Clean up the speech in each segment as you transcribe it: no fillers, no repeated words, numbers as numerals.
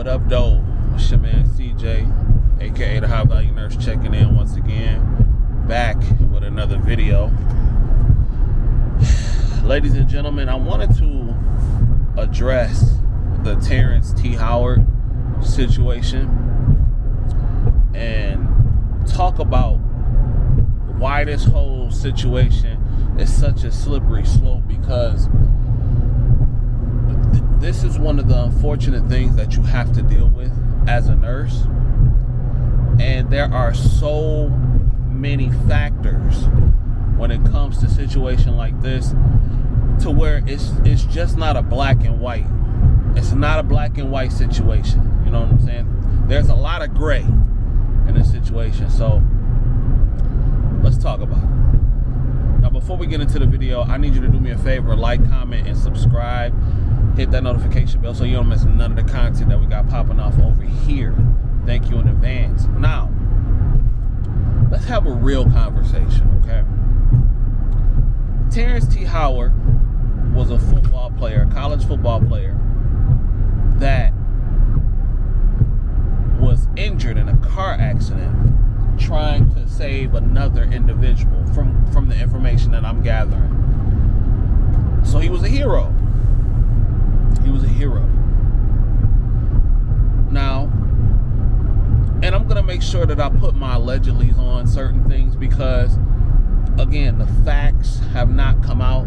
What up, though? It's your man CJ, aka the High Value Nurse, checking in once again, back with another video. Ladies and gentlemen, I wanted to address the Terrence T. Howard situation and talk about why this whole situation is such a slippery slope, because this is one of the unfortunate things that you have to deal with as a nurse. And there are so many factors when it comes to a situation like this, to where it's just not a black and white. It's not a black and white situation. You know what I'm saying? There's a lot of gray in this situation. So let's talk about it. Now, before we get into the video, I need you to do me a favor: like, comment, and subscribe. Hit that notification bell so you don't miss none of the content that we got popping off over here. Thank you in advance. Now, let's have a real conversation, okay? Terrence T. Howard was a football player, a college football player, that was injured in a car accident trying to save another individual, from the information that I'm gathering. So he was a hero. He was a hero. Now, and I'm going to make sure that I put my allegedlys on certain things, because, again, the facts have not come out.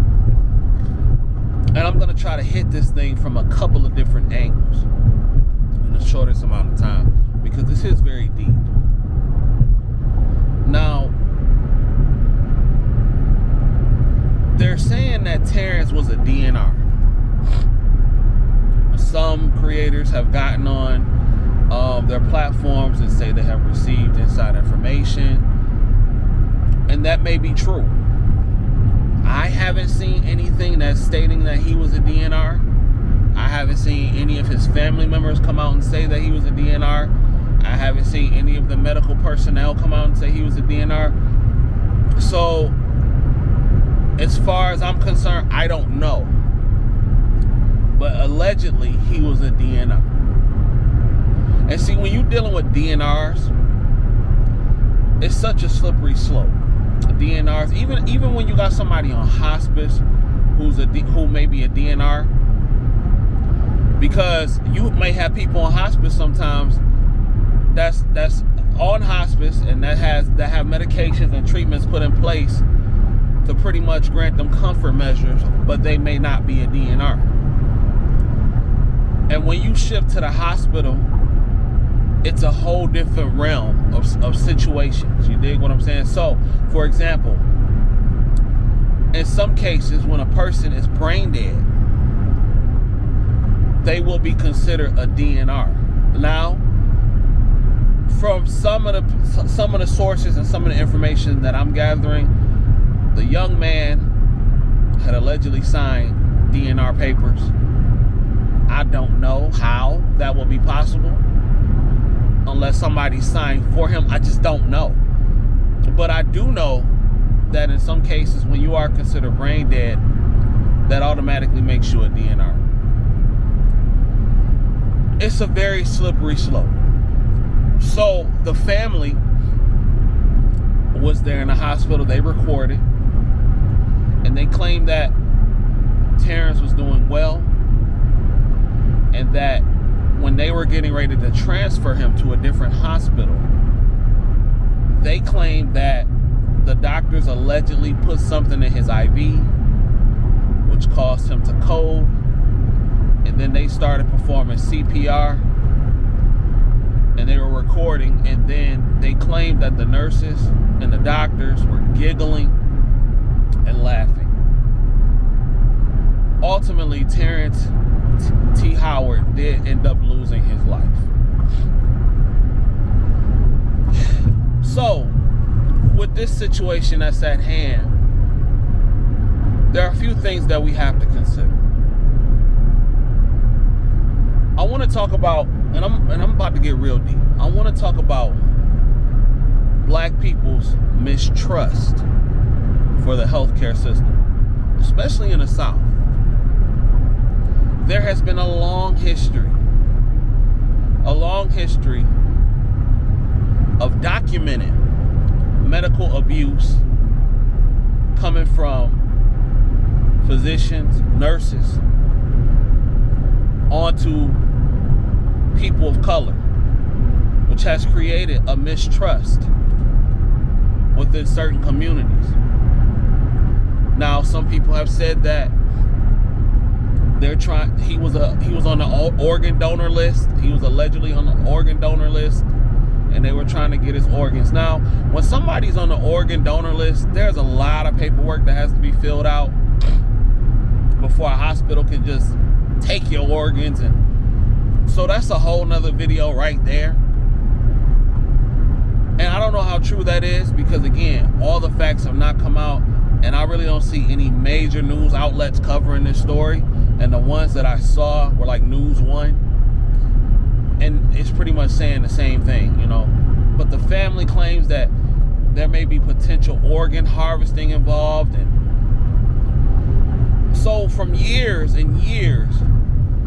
And I'm going to try to hit this thing from a couple of different angles in the shortest amount of time, because this is very deep. Now, they're saying that Terrence was a DNR. Some creators have gotten on their platforms and say they have received inside information, and that may be true. I haven't seen anything that's stating that he was a DNR. I haven't seen any of his family members come out and say that he was a DNR. I haven't seen any of the medical personnel come out and say he was a DNR. So, as far as I'm concerned, I don't know. But allegedly, he was a DNR. And see, when you're dealing with DNRs, it's such a slippery slope. DNRs, even when you got somebody on hospice who may be a DNR, because you may have people on hospice sometimes that's on hospice and that have medications and treatments put in place to pretty much grant them comfort measures, but they may not be a DNR. And when you shift to the hospital, it's a whole different realm of situations. You dig what I'm saying? So, for example, in some cases, when a person is brain dead, they will be considered a DNR. Now, from some of the sources and some of the information that I'm gathering, the young man had allegedly signed DNR papers. I don't know how that will be possible unless somebody signed for him. I just don't know. But I do know that in some cases, when you are considered brain dead, that automatically makes you a DNR. It's a very slippery slope. So the family was there in the hospital. They recorded, and they claimed that Terrence was doing well, and that when they were getting ready to transfer him to a different hospital, they claimed that the doctors allegedly put something in his IV, which caused him to code, and then they started performing CPR, and they were recording, and then they claimed that the nurses and the doctors were giggling and laughing. Ultimately, Terrence T. Howard did end up losing his life. So, with this situation that's at hand, there are a few things that we have to consider. I want to talk about, and I'm about to get real deep. I want to talk about black people's mistrust for the healthcare system, especially in the South. There has been a long history long history of documented medical abuse coming from physicians, nurses, onto people of color, which has created a mistrust within certain communities. Now, some people have said that he was on the organ donor list. He was allegedly on the organ donor list, and they were trying to get his organs. Now, when somebody's on the organ donor list, there's a lot of paperwork that has to be filled out before a hospital can just take your organs. And so that's a whole nother video right there. And I don't know how true that is, because again, all the facts have not come out, and I really don't see any major news outlets covering this story. And the ones that I saw were like News One, and it's pretty much saying the same thing, you know. But the family claims that there may be potential organ harvesting involved. And so from years and years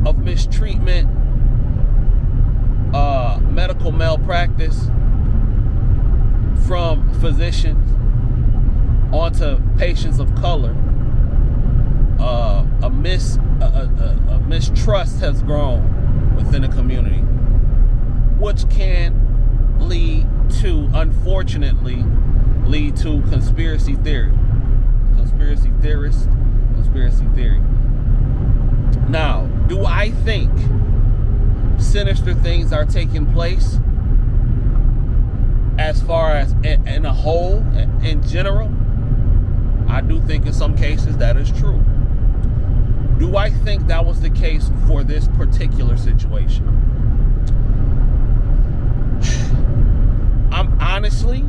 of mistreatment, medical malpractice from physicians onto patients of color, a mistrust has grown within the community, which can unfortunately lead to conspiracy theory. Conspiracy theorists, conspiracy theory. Now, do I think sinister things are taking place as far as in a whole, in general? I do think in some cases that is true. Do I think that was the case for this particular situation? I'm honestly,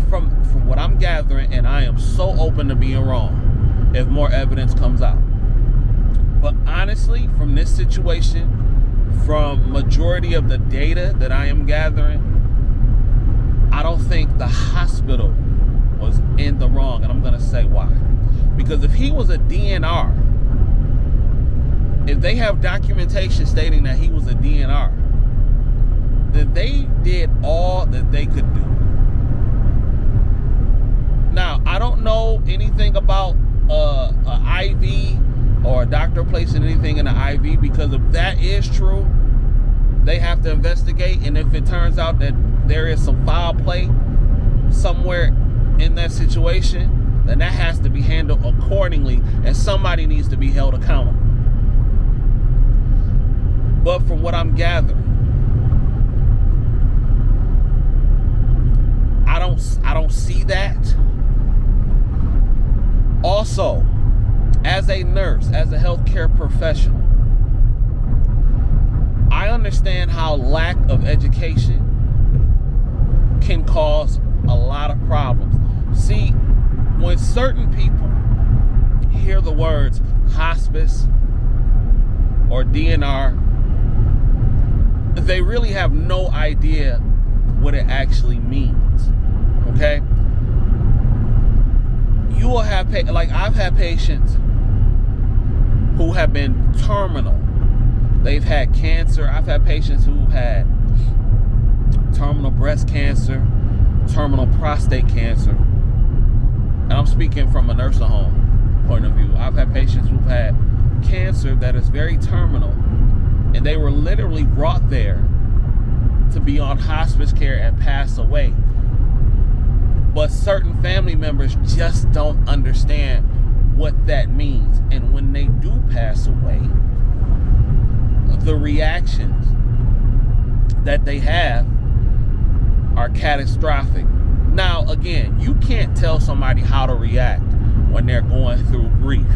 from what I'm gathering, and I am so open to being wrong if more evidence comes out. But honestly, from this situation, from majority of the data that I am gathering, I don't think the hospital was in the wrong, and I'm going to say why. Because if he was a DNR, if they have documentation stating that he was a DNR, then they did all that they could do. Now, I don't know anything about an IV or a doctor placing anything in the IV, because if that is true, they have to investigate. And if it turns out that there is some foul play somewhere in that situation, then that has to be handled accordingly, and somebody needs to be held accountable. But from what I'm gathering, I don't see that. Also, as a nurse, as a healthcare professional, I understand how lack of education can cause a lot of problems. See, when certain people hear the words hospice or DNR, they really have no idea what it actually means. Okay? You will have, like I've had patients who have been terminal. They've had cancer. I've had patients who've had terminal breast cancer, terminal prostate cancer. And I'm speaking from a nursing home point of view. I've had patients who've had cancer that is very terminal, and they were literally brought there to be on hospice care and pass away. But certain family members just don't understand what that means. And when they do pass away, the reactions that they have are catastrophic. Now, again, you can't tell somebody how to react when they're going through grief.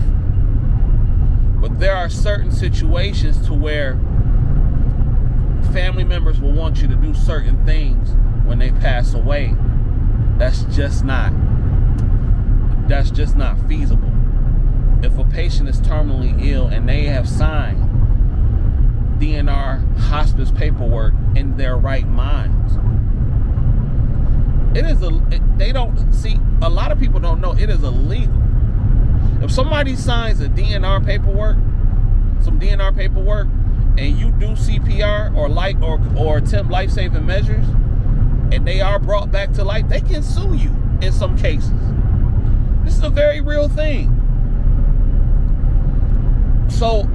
But there are certain situations to where family members will want you to do certain things when they pass away. That's just not feasible. If a patient is terminally ill and they have signed DNR hospice paperwork in their right minds, a lot of people don't know it is illegal. If somebody signs some DNR paperwork, and you do CPR or attempt life-saving measures, and they are brought back to life, they can sue you in some cases. This is a very real thing. So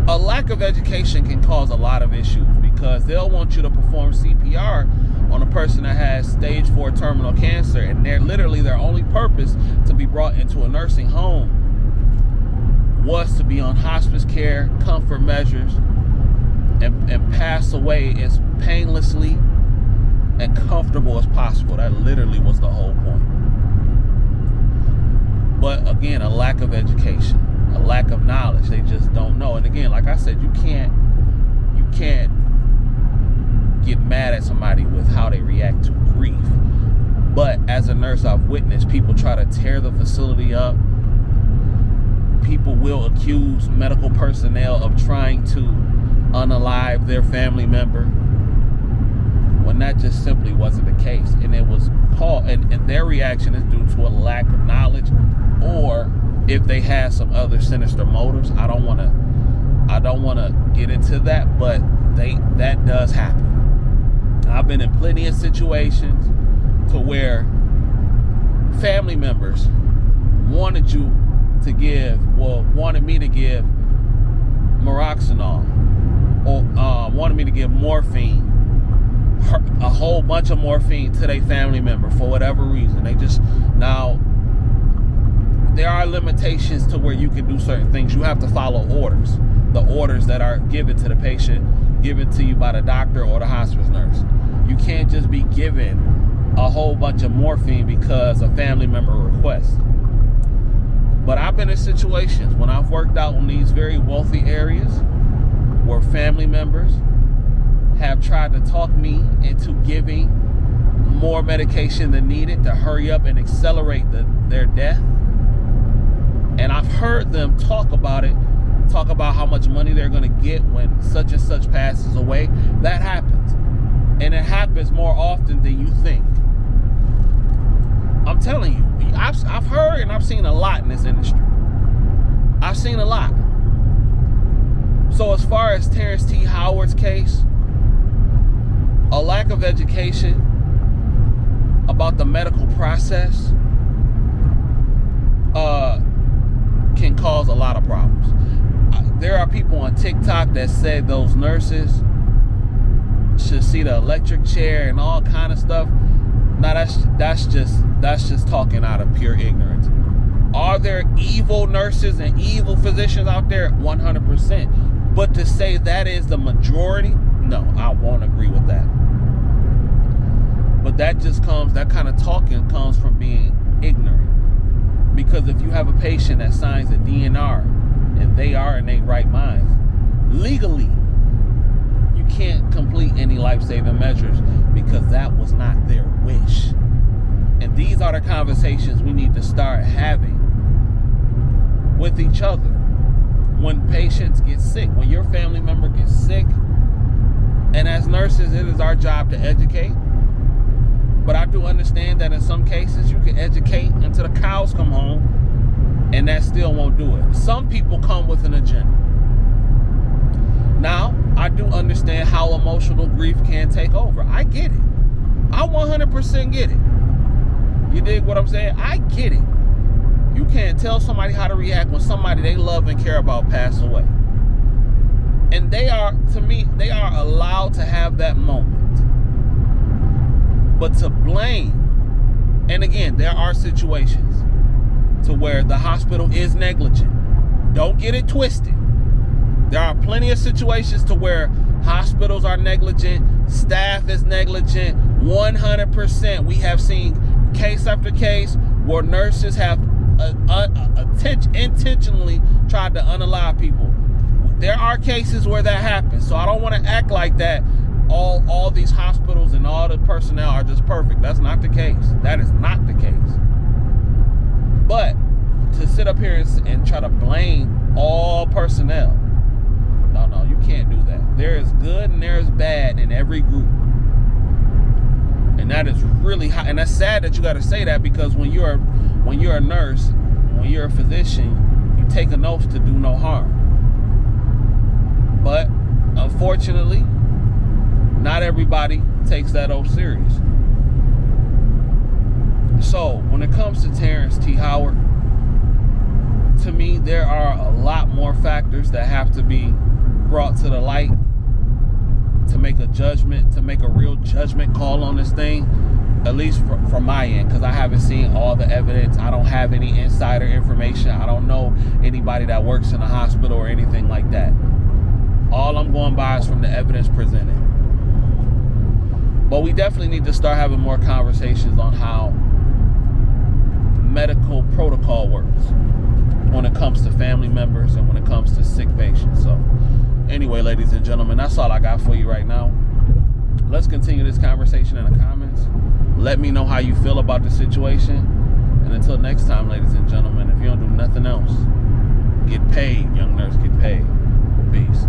a lack of education can cause a lot of issues, because they'll want you to perform CPR on a person that has stage 4 terminal cancer, and they're literally, their only purpose to be brought into a nursing home was to be on hospice care, comfort measures, and pass away as painlessly and comfortable as possible. That literally was the whole point. But again, a lack of education, a lack of knowledge. They just don't know. And again, like I said, you can't get mad at somebody with how they react to grief. But as a nurse, I've witnessed people try to tear the facility up. People will accuse medical personnel of trying to unalive their family member, when that just simply wasn't the case. And it was called, and their reaction is due to a lack of knowledge, or if they had some other sinister motives. I don't want to get into that, but that does happen. I've been in plenty of situations to where family members wanted me to give Maroxanol, or wanted me to give morphine, a whole bunch of morphine to their family member for whatever reason. Now, there are limitations to where you can do certain things. You have to follow orders. The orders that are given to the patient, given to you by the doctor or the hospice nurse. You can't just be given a whole bunch of morphine because a family member requests. But I've been in situations when I've worked out in these very wealthy areas where family members have tried to talk me into giving more medication than needed to hurry up and accelerate their death. And I've heard them talk about how much money they're going to get when such and such passes away. That happens. And it happens more often than you think. I'm telling you, I've heard and I've seen a lot in this industry. I've seen a lot. So as far as Terrence T. Howard's case, a lack of education about the medical process can cause a lot of problems. There are people on TikTok that said those nurses should see the electric chair and all kind of stuff. Now that's just talking out of pure ignorance. Are there evil nurses and evil physicians out there? 100%. But to say that is the majority, no, I won't agree with that. But that kind of talking comes from being ignorant. Because if you have a patient that signs a DNR and they are in their right minds, legally, you can't complete any life-saving measures because that was not their wish. And these are the conversations we need to start having with each other when patients get sick, when your family member gets sick. And as nurses, it is our job to educate. But I do understand that in some cases you can educate until the cows come home, and that still won't do it. Some people come with an agenda. Now, I do understand how emotional grief can take over. I get it. I 100% get it. You dig what I'm saying? I get it. You can't tell somebody how to react when somebody they love and care about passed away. And they are allowed to have that moment. But to blame, and again, there are situations to where the hospital is negligent. Don't get it twisted. There are plenty of situations to where hospitals are negligent, staff is negligent, 100%. We have seen case after case where nurses have intentionally tried to unalive people. There are cases where that happens, so I don't want to act like that all these hospitals and all the personnel are just perfect. That's not the case. That is not the case. But to sit up here and try to blame all personnel, no, you can't do that. There is good and there is bad in every group. And that is really high. And that's sad that you got to say that, because when you're a nurse, when you're a physician, you take an oath to do no harm. But unfortunately, not everybody takes that serious. So when it comes to Terrence T. Howard, to me, there are a lot more factors that have to be brought to the light to make a judgment, to make a real judgment call on this thing, at least from my end, because I haven't seen all the evidence. I don't have any insider information. I don't know anybody that works in a hospital or anything like that. All I'm going by is from the evidence presented. But we definitely need to start having more conversations on how medical protocol works when it comes to family members and when it comes to sick patients. So anyway, ladies and gentlemen, that's all I got for you right now. Let's continue this conversation in the comments. Let me know how you feel about the situation. And until next time, ladies and gentlemen, if you don't do nothing else, get paid, young nurse, get paid. Peace.